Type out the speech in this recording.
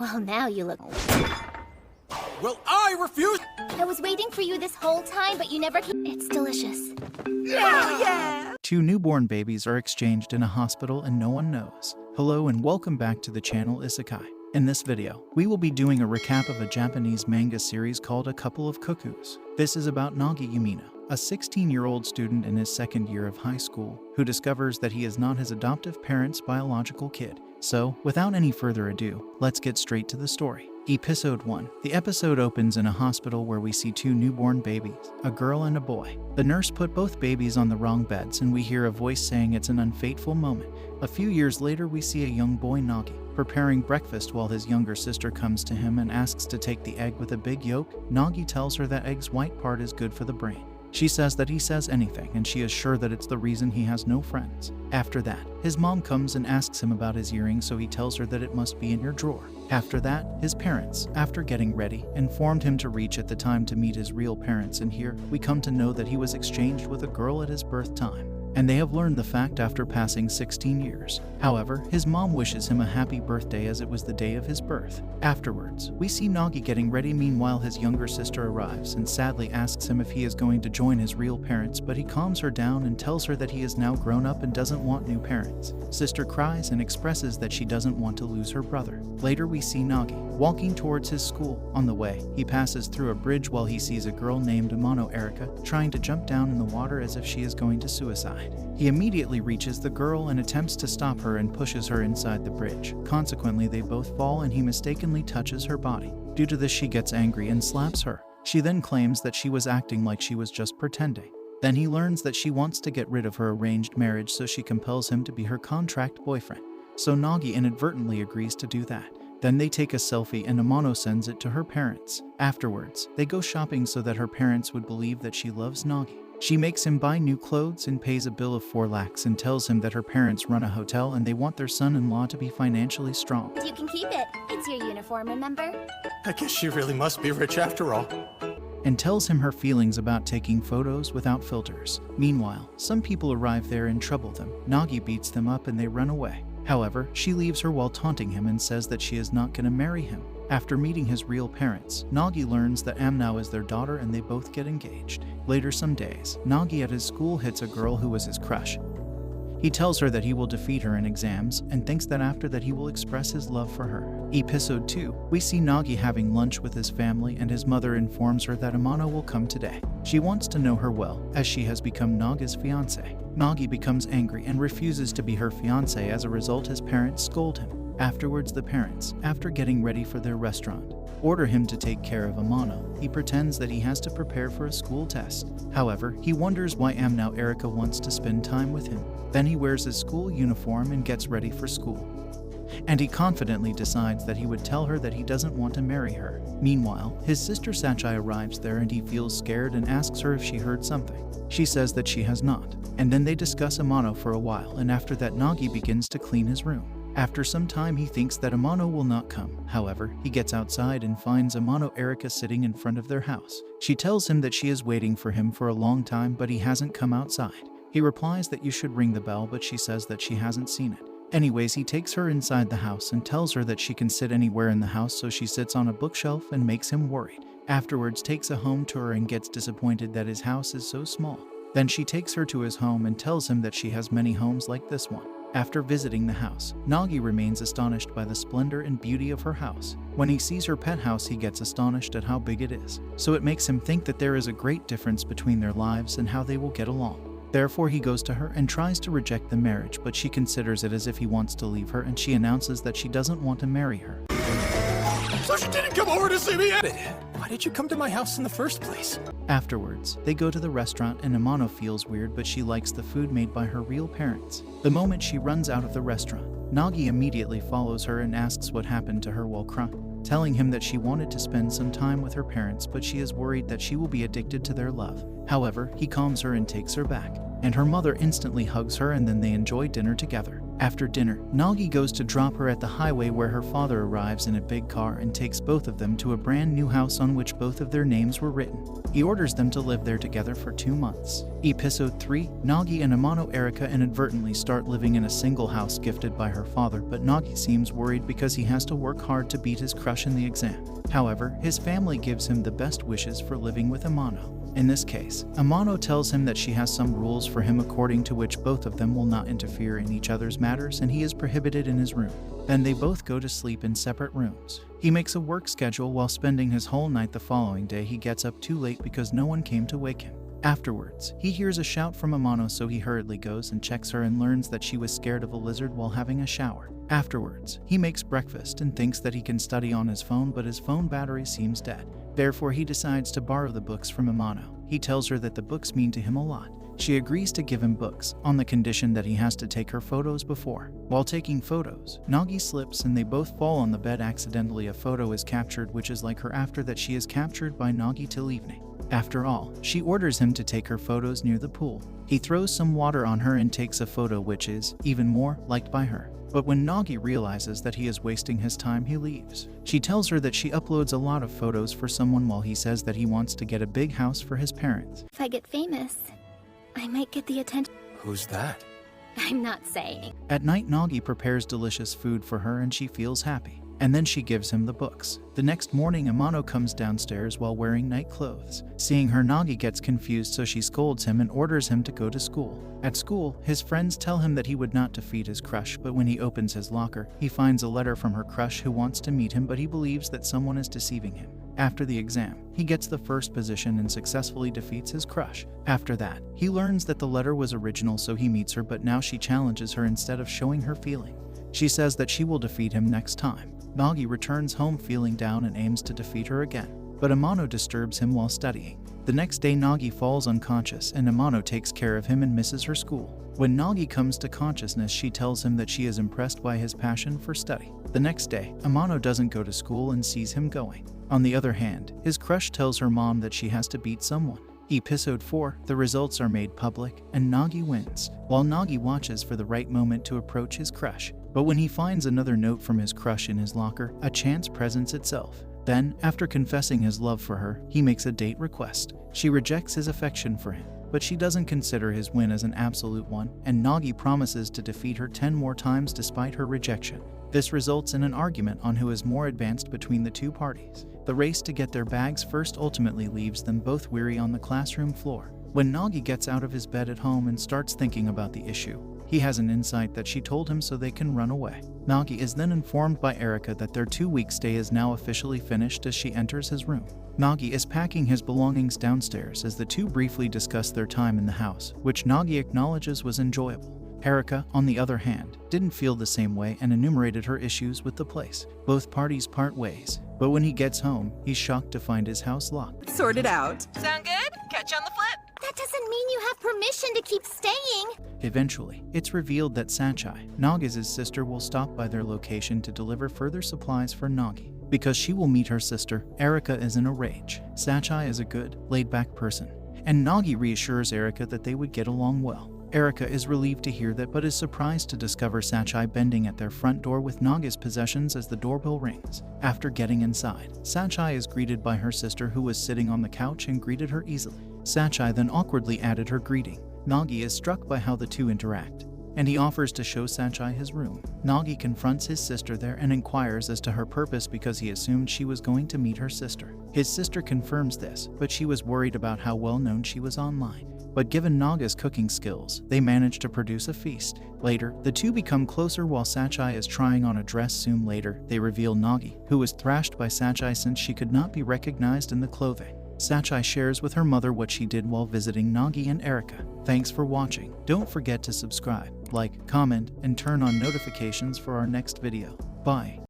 Well, now you look... Well, I refuse! I was waiting for you this whole time, but you never came. It's delicious. Yeah! Two newborn babies are exchanged in a hospital and no one knows. Hello and welcome back to the channel Isekai. In this video, we will be doing a recap of a Japanese manga series called A Couple of Cuckoos. This is about Nagi Yumina, a 16-year-old student in his second year of high school, who discovers that he is not his adoptive parents' biological kid. So, without any further ado, let's get straight to the story. Episode 1. The episode opens in a hospital where we see two newborn babies, a girl and a boy. The nurse put both babies on the wrong beds and we hear a voice saying it's an unfateful moment. A few years later we see a young boy, Nagi, preparing breakfast while his younger sister comes to him and asks to take the egg with a big yolk. Nagi tells her that egg's white part is good for the brain. She says that he says anything and she is sure that it's the reason he has no friends. After that, his mom comes and asks him about his earrings, so he tells her that it must be in your drawer. After that, his parents, after getting ready, informed him to reach at the time to meet his real parents, and here we come to know that he was exchanged with a girl at his birth time. And they have learned the fact after passing 16 years. However, his mom wishes him a happy birthday as it was the day of his birth. Afterwards, we see Nagi getting ready. Meanwhile, his younger sister arrives and sadly asks him if he is going to join his real parents, but he calms her down and tells her that he is now grown up and doesn't want new parents. Sister cries and expresses that she doesn't want to lose her brother. Later, we see Nagi walking towards his school. On the way, he passes through a bridge while he sees a girl named Amano Erika trying to jump down in the water as if she is going to suicide. He immediately reaches the girl and attempts to stop her and pushes her inside the bridge. Consequently, they both fall and he mistakenly touches her body. Due to this, she gets angry and slaps her. She then claims that she was acting like she was just pretending. Then he learns that she wants to get rid of her arranged marriage, so she compels him to be her contract boyfriend. So Nagi inadvertently agrees to do that. Then they take a selfie and Amano sends it to her parents. Afterwards, they go shopping so that her parents would believe that she loves Nagi. She makes him buy new clothes and pays a bill of 4 lakhs and tells him that her parents run a hotel and they want their son-in-law to be financially strong. You can keep it. It's your uniform, remember? I guess she really must be rich after all. And tells him her feelings about taking photos without filters. Meanwhile, some people arrive there and trouble them. Nagi beats them up and they run away. However, she leaves her while taunting him and says that she is not going to marry him. After meeting his real parents, Nagi learns that Amnao is their daughter and they both get engaged. Later some days, Nagi at his school hits a girl who was his crush. He tells her that he will defeat her in exams and thinks that after that he will express his love for her. Episode 2. We see Nagi having lunch with his family and his mother informs her that Amano will come today. She wants to know her well, as she has become Naga's fiancé. Nagi becomes angry and refuses to be her fiancé. As a result, his parents scold him. Afterwards, the parents, after getting ready for their restaurant, order him to take care of Amano. He pretends that he has to prepare for a school test. However, he wonders why Amnao Erika wants to spend time with him. Then he wears his school uniform and gets ready for school. And he confidently decides that he would tell her that he doesn't want to marry her. Meanwhile, his sister Sachai arrives there and he feels scared and asks her if she heard something. She says that she has not. And then they discuss Amano for a while, and after that Nagi begins to clean his room. After some time he thinks that Amano will not come. However, he gets outside and finds Amano Erika sitting in front of their house. She tells him that she is waiting for him for a long time but he hasn't come outside. He replies that you should ring the bell, but she says that she hasn't seen it. Anyways, he takes her inside the house and tells her that she can sit anywhere in the house, so she sits on a bookshelf and makes him worried. Afterwards takes a home tour and gets disappointed that his house is so small. Then she takes her to his home and tells him that she has many homes like this one. After visiting the house, Nagi remains astonished by the splendor and beauty of her house. When he sees her pet house, he gets astonished at how big it is. So it makes him think that there is a great difference between their lives and how they will get along. Therefore, he goes to her and tries to reject the marriage, but she considers it as if he wants to leave her and she announces that she doesn't want to marry her. So she didn't come over to see me at it. Why did you come to my house in the first place? Afterwards, they go to the restaurant and Amano feels weird, but she likes the food made by her real parents. The moment she runs out of the restaurant, Nagi immediately follows her and asks what happened to her while crying, telling him that she wanted to spend some time with her parents, but she is worried that she will be addicted to their love. However, he calms her and takes her back, and her mother instantly hugs her and then they enjoy dinner together. After dinner, Nagi goes to drop her at the highway where her father arrives in a big car and takes both of them to a brand new house on which both of their names were written. He orders them to live there together for 2 months. Episode 3, Nagi and Amano Erika inadvertently start living in a single house gifted by her father, but Nagi seems worried because he has to work hard to beat his crush in the exam. However, his family gives him the best wishes for living with Amano. In this case, Amano tells him that she has some rules for him according to which both of them will not interfere in each other's matters and he is prohibited in his room. Then they both go to sleep in separate rooms. He makes a work schedule while spending his whole night. The following day he gets up too late because no one came to wake him. Afterwards, he hears a shout from Amano, so he hurriedly goes and checks her and learns that she was scared of a lizard while having a shower. Afterwards, he makes breakfast and thinks that he can study on his phone, but his phone battery seems dead. Therefore, he decides to borrow the books from Amano. He tells her that the books mean to him a lot. She agrees to give him books, on the condition that he has to take her photos before. While taking photos, Nagi slips and they both fall on the bed. Accidentally, a photo is captured which is like her. After that, she is captured by Nagi till evening. After all, she orders him to take her photos near the pool. He throws some water on her and takes a photo which is, even more, liked by her. But when Nagi realizes that he is wasting his time, he leaves. She tells her that she uploads a lot of photos for someone while he says that he wants to get a big house for his parents. If I get famous, I might get the attention. Who's that? I'm not saying. At night, Nagi prepares delicious food for her and she feels happy. And then she gives him the books. The next morning, Amano comes downstairs while wearing night clothes. Seeing her, Nagi gets confused, so she scolds him and orders him to go to school. At school, his friends tell him that he would not defeat his crush, but when he opens his locker, he finds a letter from her crush who wants to meet him, but he believes that someone is deceiving him. After the exam, he gets the first position and successfully defeats his crush. After that, he learns that the letter was original, so he meets her, but now she challenges her instead of showing her feeling. She says that she will defeat him next time. Nagi returns home feeling down and aims to defeat her again, but Amano disturbs him while studying. The next day, Nagi falls unconscious and Amano takes care of him and misses her school. When Nagi comes to consciousness, she tells him that she is impressed by his passion for study. The next day, Amano doesn't go to school and sees him going. On the other hand, his crush tells her mom that she has to beat someone. Episode 4, the results are made public and Nagi wins, while Nagi watches for the right moment to approach his crush. But when he finds another note from his crush in his locker, a chance presents itself. Then, after confessing his love for her, he makes a date request. She rejects his affection for him, but she doesn't consider his win as an absolute one, and Nagi promises to defeat her 10 more times despite her rejection. This results in an argument on who is more advanced between the two parties. The race to get their bags first ultimately leaves them both weary on the classroom floor. When Nagi gets out of his bed at home and starts thinking about the issue, he has an insight that she told him so they can run away. Nagi is then informed by Erika that their 2-week stay is now officially finished as she enters his room. Nagi is packing his belongings downstairs as the two briefly discuss their time in the house, which Nagi acknowledges was enjoyable. Erika, on the other hand, didn't feel the same way and enumerated her issues with the place. Both parties part ways, but when he gets home, he's shocked to find his house locked. Sorted out. Sound good? Catch you on the flip. That doesn't mean you have permission to keep staying. Eventually, it's revealed that Sachai, Nagi's sister, will stop by their location to deliver further supplies for Nagi. Because she will meet her sister, Erika is in a rage. Sachai is a good, laid-back person, and Nagi reassures Erika that they would get along well. Erika is relieved to hear that, but is surprised to discover Sachai bending at their front door with Nagi's possessions as the doorbell rings. After getting inside, Sachai is greeted by her sister, who was sitting on the couch and greeted her easily. Sachai then awkwardly added her greeting. Nagi is struck by how the two interact, and he offers to show Sachai his room. Nagi confronts his sister there and inquires as to her purpose because he assumed she was going to meet her sister. His sister confirms this, but she was worried about how well known she was online. But given Naga's cooking skills, they manage to produce a feast. Later, the two become closer while Sachai is trying on a dress. Soon later, they reveal Nagi, who was thrashed by Sachai since she could not be recognized in the clothing. Sachai shares with her mother what she did while visiting Nagi and Erika. Thanks for watching. Don't forget to subscribe, like, comment, and turn on notifications for our next video. Bye.